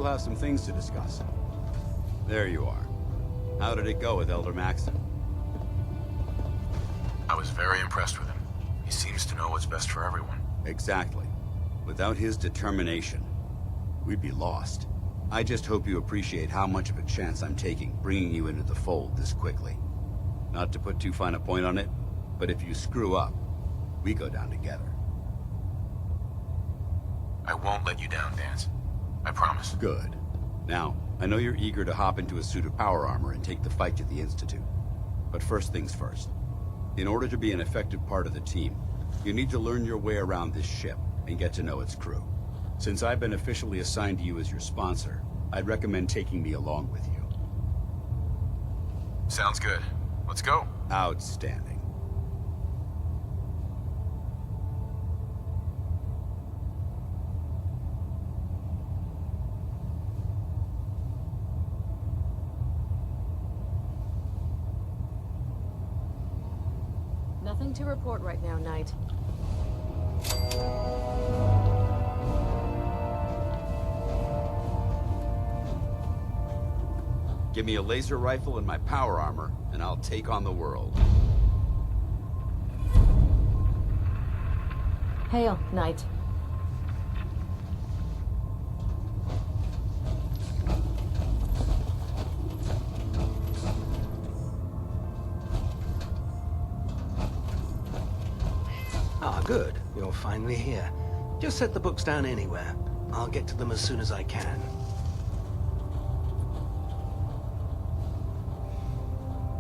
have some things to discuss. There you are. How did it go with Elder Maxon? I was very impressed with him. He seems to know what's best for everyone. Exactly. Without his determination, we'd be lost. I just hope you appreciate how much of a chance I'm taking bringing you into the fold this quickly. Not to put too fine a point on it, but if you screw up, we go down together. I won't let you down, Dance. I promise. Good. Now, I know you're eager to hop into a suit of power armor and take the fight to the Institute. But first things first. In order to be an effective part of the team, you need to learn your way around this ship and get to know its crew. Since I've been officially assigned to you as your sponsor, I'd recommend taking me along with you. Sounds good. Let's go. Outstanding. Nothing to report right now, Knight. Give me a laser rifle and my power armor, and I'll take on the world. Hail, Knight. Ah, good. You're finally here. Just set the books down anywhere. I'll get to them as soon as I can.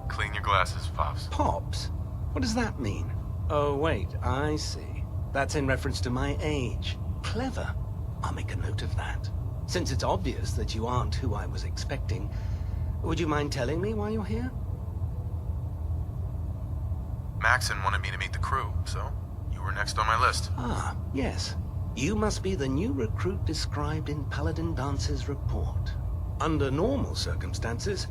Clean your glasses, Pops. Pops? What does that mean? Oh, wait, I see. That's in reference to my age. Clever. I'll make a note of that. Since it's obvious that you aren't who I was expecting, would you mind telling me why you're here? Maxon wanted me to meet the crew, so you were next on my list. Ah, yes. You must be the new recruit described in Paladin Dance's report. Under normal circumstances,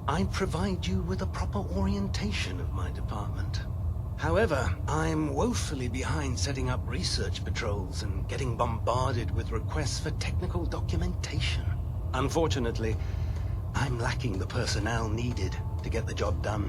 I'd provide you with a proper orientation of my department. However, I'm woefully behind setting up research patrols and getting bombarded with requests for technical documentation. Unfortunately, I'm lacking the personnel needed to get the job done.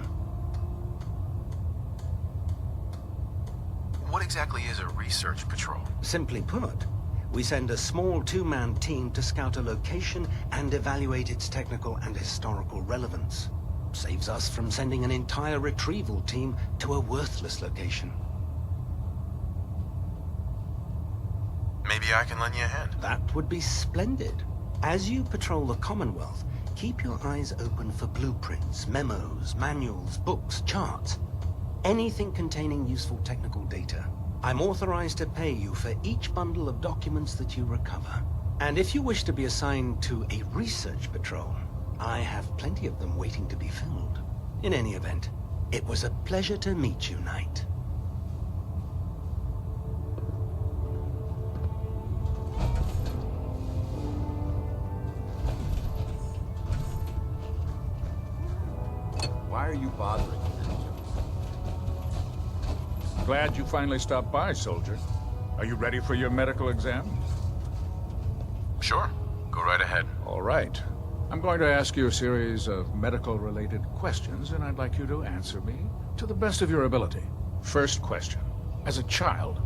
What exactly is a research patrol? Simply put, we send a small two-man team to scout a location and evaluate its technical and historical relevance. Saves us from sending an entire retrieval team to a worthless location. Maybe I can lend you a hand. That would be splendid. As you patrol the Commonwealth, keep your eyes open for blueprints, memos, manuals, books, charts. Anything containing useful technical data. I'm authorized to pay you for each bundle of documents that you recover. And if you wish to be assigned to a research patrol, I have plenty of them waiting to be filled. In any event, it was a pleasure to meet you, Knight. Why are you bothering me? Glad you finally stopped by, soldier. Are you ready for your medical exam? Sure. Go right ahead. All right. I'm going to ask you a series of medical-related questions, and I'd like you to answer me to the best of your ability. First question. As a child,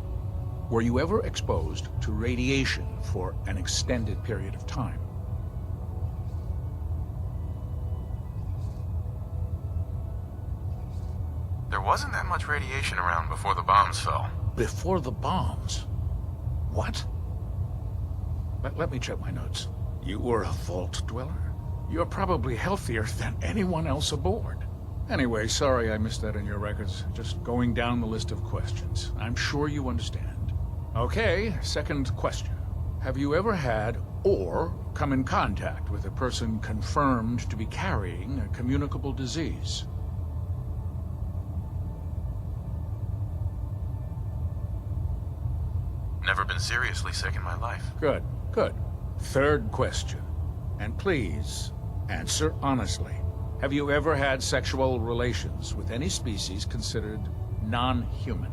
were you ever exposed to radiation for an extended period of time? There wasn't that much radiation around before the bombs fell. Before the bombs? What? Let me check my notes. You were a vault dweller? You're probably healthier than anyone else aboard. Anyway, sorry I missed that in your records. Just going down the list of questions. I'm sure you understand. Okay, second question. Have you ever had or come in contact with a person confirmed to be carrying a communicable disease? Never been seriously sick in my life. Good, good. Third question. And please, answer honestly. Have you ever had sexual relations with any species considered non-human?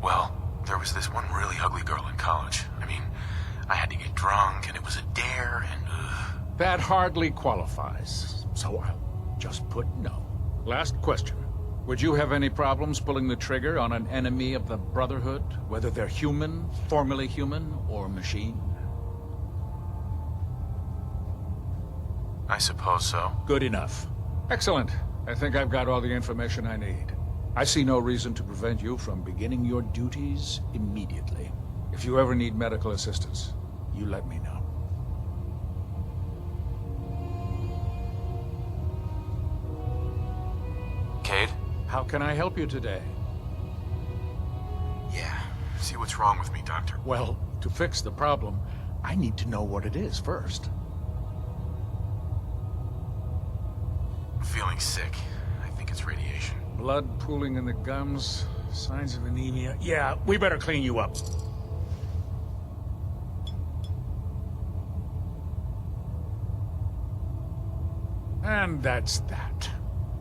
Well, there was this one really ugly girl I had to get drunk, and it was a dare, and That hardly qualifies, so I'll just put no. Last question. Would you have any problems pulling the trigger on an enemy of the Brotherhood, whether they're human, formerly human, or machine? I suppose so. Good enough. Excellent. I think I've got all the information I need. I see no reason to prevent you from beginning your duties immediately. If you ever need medical assistance, you let me know. Cade? How can I help you today? Yeah. See what's wrong with me, Doctor. Well, to fix the problem, I need to know what it is first. I'm feeling sick. I think it's radiation. Blood pooling in the gums, signs of anemia. Yeah, we better clean you up. And that's that.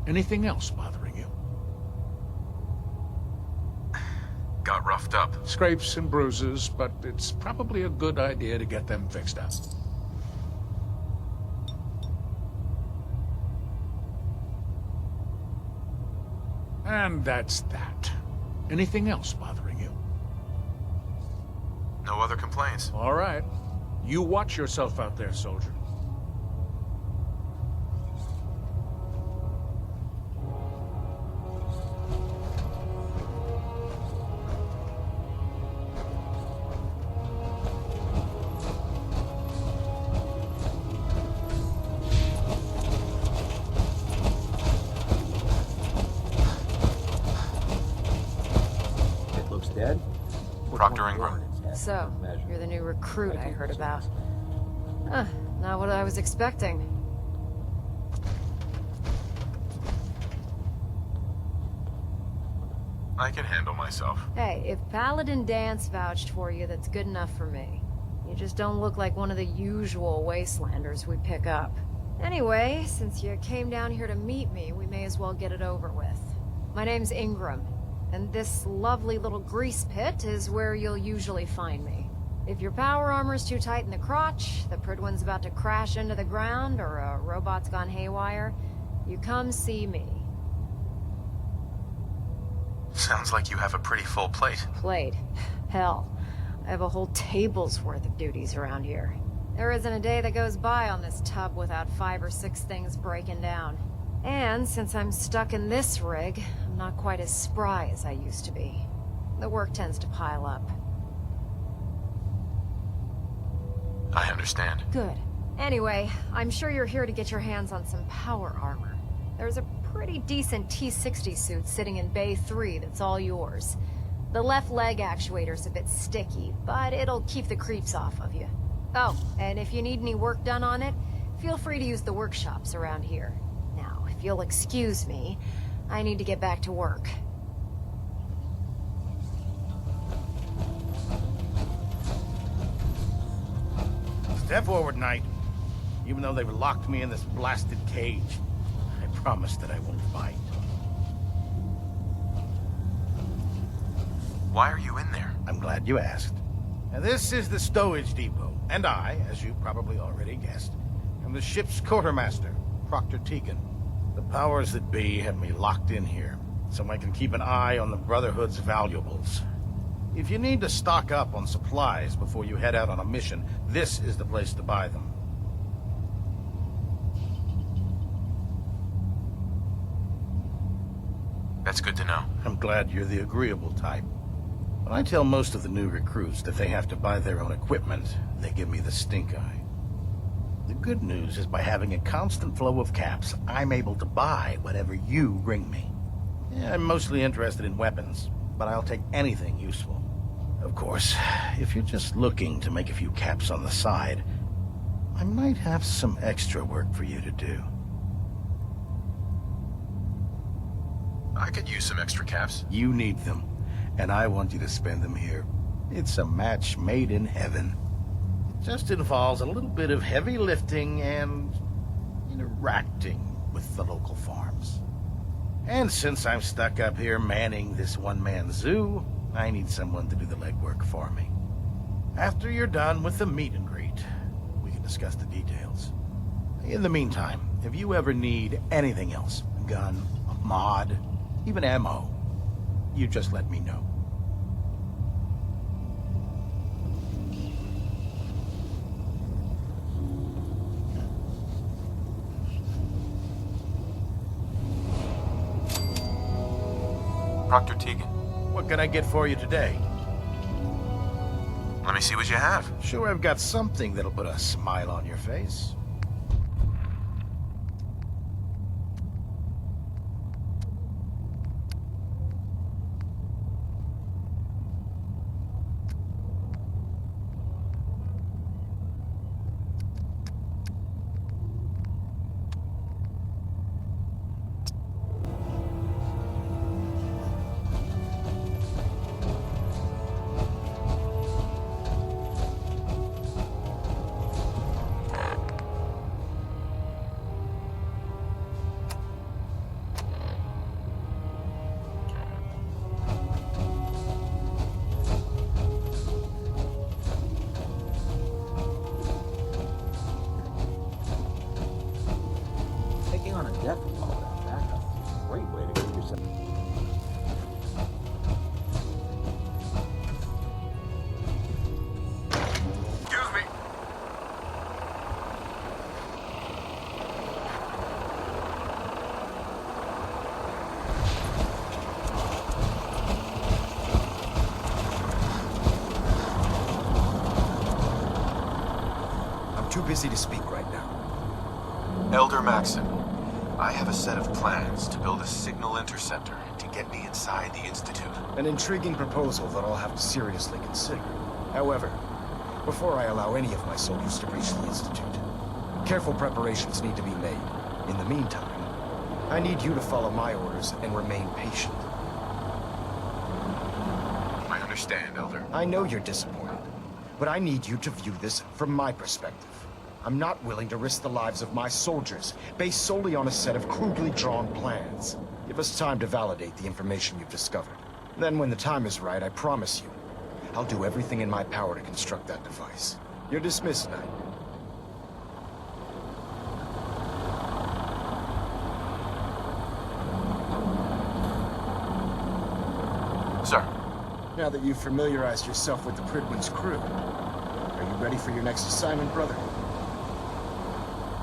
Anything else bothering you? Got roughed up. Scrapes and bruises, but it's probably a good idea to get them fixed up. And that's that. Anything else bothering you? No other complaints. All right. You watch yourself out there, soldier. Dead? Proctor Ingram. So, you're the new recruit I heard about. Huh, not what I was expecting. I can handle myself. Hey, if Paladin Dance vouched for you, that's good enough for me. You just don't look like one of the usual wastelanders we pick up. Anyway, since you came down here to meet me, we may as well get it over with. My name's Ingram, and this lovely little grease pit is where you'll usually find me. If your power armor's too tight in the crotch, the Pridwin's about to crash into the ground, or a robot's gone haywire, you come see me. Sounds like you have a pretty full plate. Plate. Hell, I have a whole table's worth of duties around here. There isn't a day that goes by on this tub without 5 or 6 things breaking down. And since I'm stuck in this rig, I'm not quite as spry as I used to be. The work tends to pile up. I understand. Good. Anyway, I'm sure you're here to get your hands on some power armor. There's a pretty decent T-60 suit sitting in Bay 3 that's all yours. The left leg actuator's a bit sticky, but it'll keep the creeps off of you. Oh, and if you need any work done on it, feel free to use the workshops around here. Now, if you'll excuse me, I need to get back to work. Step forward, Knight. Even though they've locked me in this blasted cage, I promise that I won't fight. Why are you in there? I'm glad you asked. Now, this is the stowage depot, and I, as you probably already guessed, am the ship's quartermaster, Proctor Tegan. The powers that be have me locked in here, so I can keep an eye on the Brotherhood's valuables. If you need to stock up on supplies before you head out on a mission, this is the place to buy them. That's good to know. I'm glad you're the agreeable type. When I tell most of the new recruits that they have to buy their own equipment, they give me the stink eye. The good news is by having a constant flow of caps, I'm able to buy whatever you bring me. Yeah, I'm mostly interested in weapons, but I'll take anything useful. Of course, if you're just looking to make a few caps on the side, I might have some extra work for you to do. I could use some extra caps. You need them, and I want you to spend them here. It's a match made in heaven. It just involves a little bit of heavy lifting and interacting with the local farms. And since I'm stuck up here manning this one-man zoo, I need someone to do the legwork for me. After you're done with the meet and greet, we can discuss the details. In the meantime, if you ever need anything else, a gun, a mod, even ammo, you just let me know. Proctor Tegan, What can I get for you today? let me see what you have. Sure, I've got something that'll put a smile on your face. Taking on a death blow like that, that's a great way to get yourself. Excuse me. I'm too busy to speak right now. Elder Maxon, I have a set of plans to build a signal interceptor to get me inside the Institute. An intriguing proposal that I'll have to seriously consider. However, before I allow any of my soldiers to reach the Institute, careful preparations need to be made. In the meantime, I need you to follow my orders and remain patient. I understand, Elder. I know you're disappointed, but I need you to view this from my perspective. I'm not willing to risk the lives of my soldiers based solely on a set of crudely drawn plans. Give us time to validate the information you've discovered. Then when the time is right, I promise you, I'll do everything in my power to construct that device. You're dismissed, Knight. Sir, Now that you've familiarized yourself with the Pridwin's crew, are you ready for your next assignment, brother?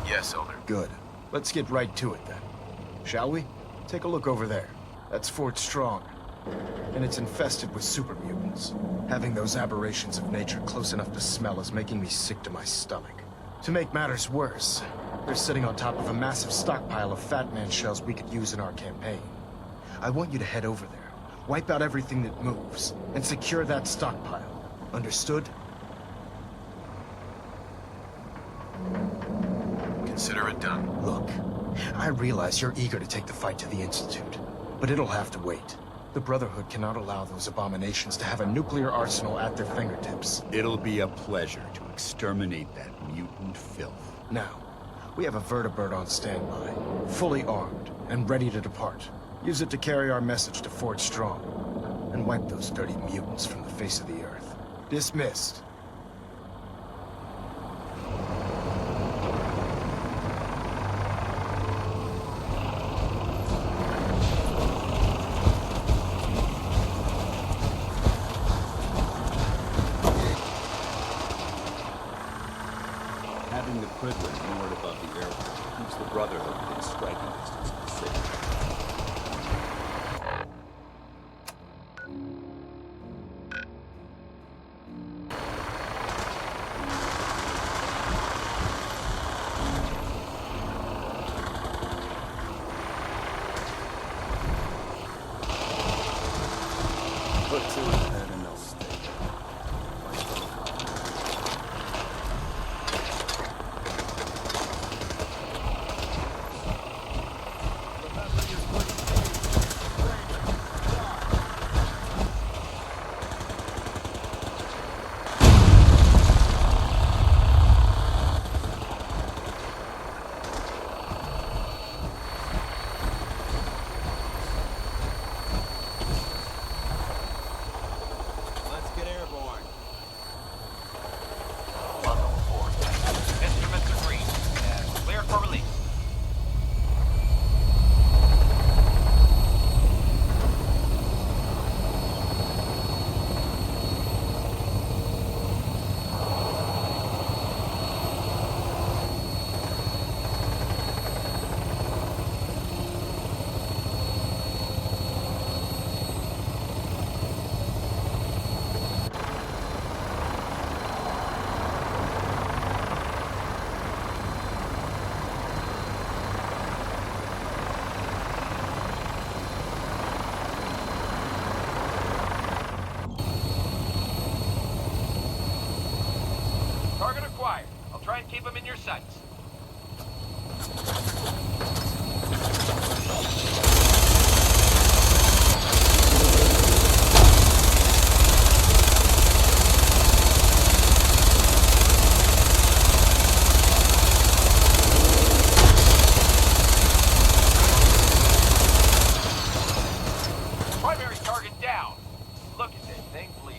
yes, Elder. Good. Let's get right to it then. Shall we? Take a look over there. That's Fort Strong. And it's infested with super mutants. Having those aberrations of nature close enough to smell is making me sick to my stomach. To make matters worse, they're sitting on top of a massive stockpile of Fat Man shells we could use in our campaign. I want you to head over there, wipe out everything that moves, and secure that stockpile. Understood? Consider it done. Look, I realize you're eager to take the fight to the Institute, but it'll have to wait. The Brotherhood cannot allow those abominations to have a nuclear arsenal at their fingertips. It'll be a pleasure to exterminate that mutant filth. Now, we have a vertibird on standby, fully armed and ready to depart. Use it to carry our message to Fort Strong, and wipe those dirty mutants from the face of the earth. Dismissed. Having the Pridwin moored above the airport keeps the Brotherhood within striking distance of the city. Put two in head and they'll stay. Try and keep them in your sights. Primary target down. Look at this thing bleed.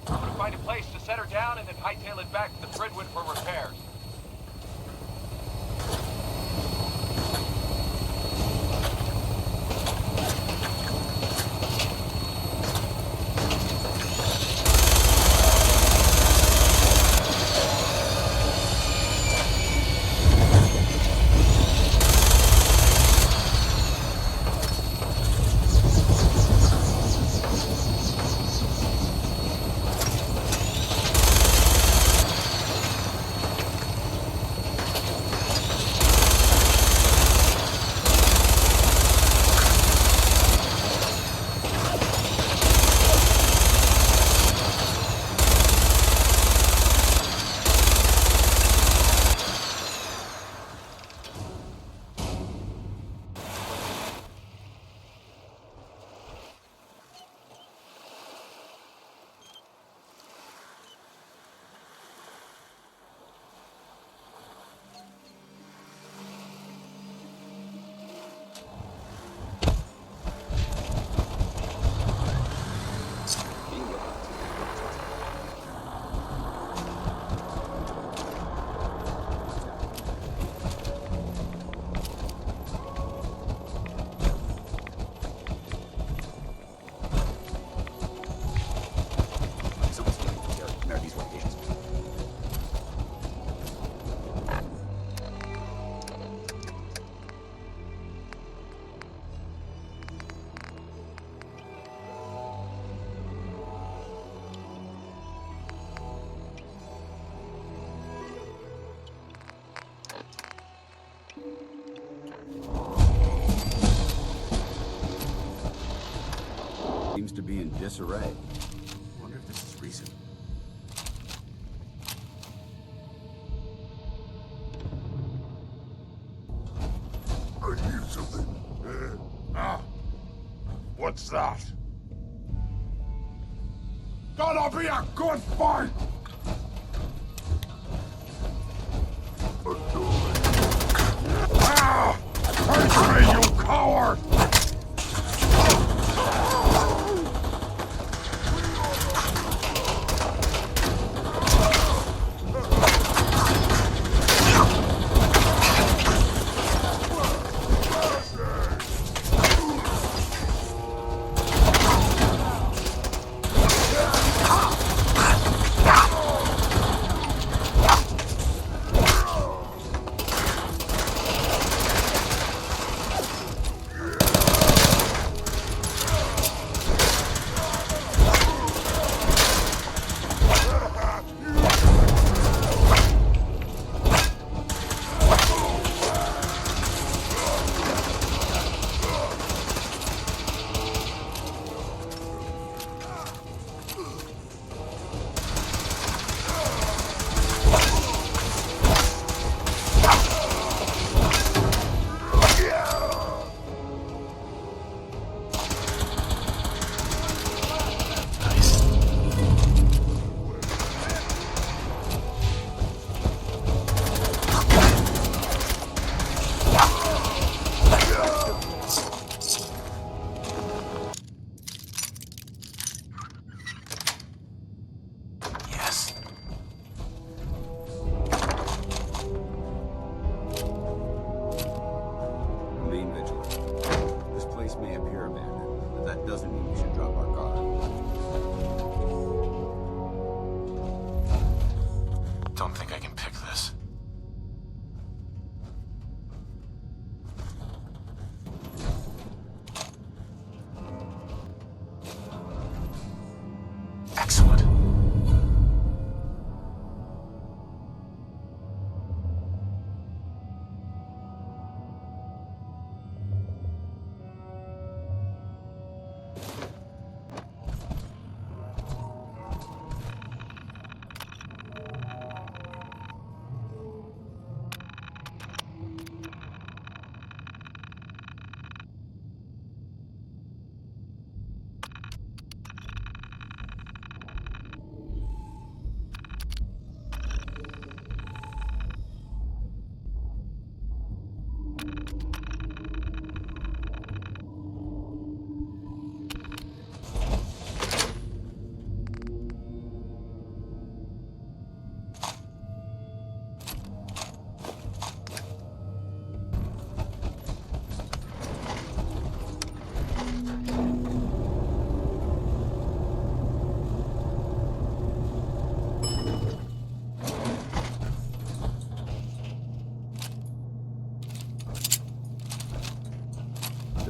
I'm gonna find a place to set her down and then hightail it back to the Threadwood for repairs. Seems to be in disarray. Wonder if this is recent. I hear something. What's that? Gonna be a good fight! Face me, you coward!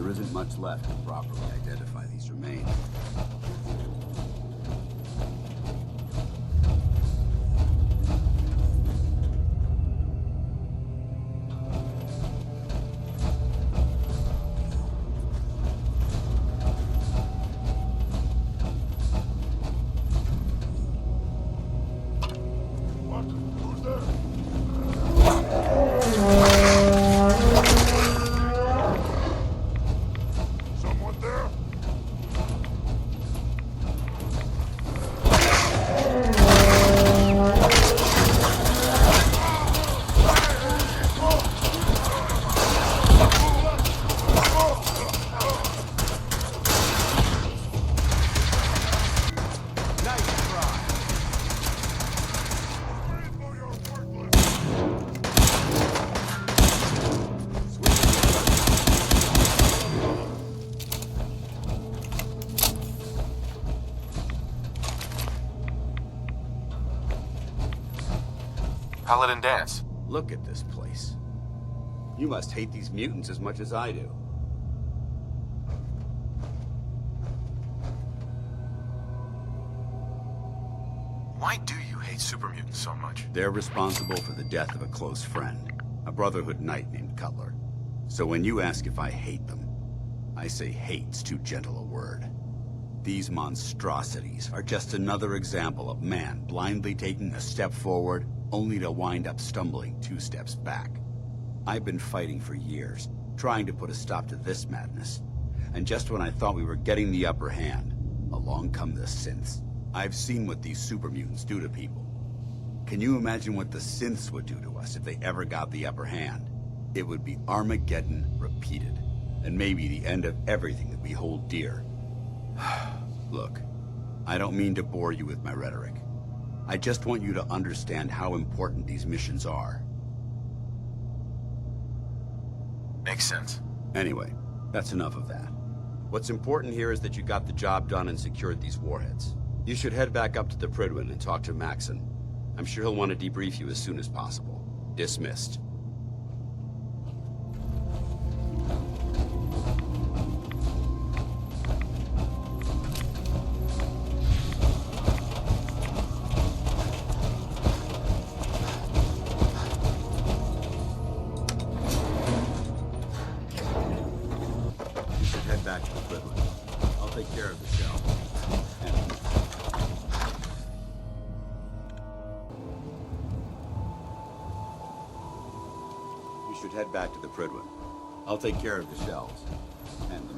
There isn't much left to properly identify these remains. What? Who's there? Someone there? Rainbow, you're worthless! Paladin Dance. Look at this place. You must hate these mutants as much as I do. Why do you hate super mutants so much? They're responsible for the death of a close friend, a Brotherhood knight named Cutler. So when you ask if I hate them, I say hate's too gentle a word. These monstrosities are just another example of man blindly taking a step forward, only to wind up stumbling 2 steps back. I've been fighting for years, trying to put a stop to this madness. And just when I thought we were getting the upper hand, along come the synths. I've seen what these super mutants do to people. Can you imagine what the synths would do to us if they ever got the upper hand? It would be Armageddon repeated, and maybe the end of everything that we hold dear. Look, I don't mean to bore you with my rhetoric. I just want you to understand how important these missions are. Makes sense. Anyway, that's enough of that. What's important here is that you got the job done and secured these warheads. You should head back up to the Pridwin and talk to Maxon. I'm sure he'll want to debrief you as soon as possible. Dismissed. You should head back to the Pridwin. I'll take care of the shell. You should head back to the Pridwin. I'll take care of the shells and the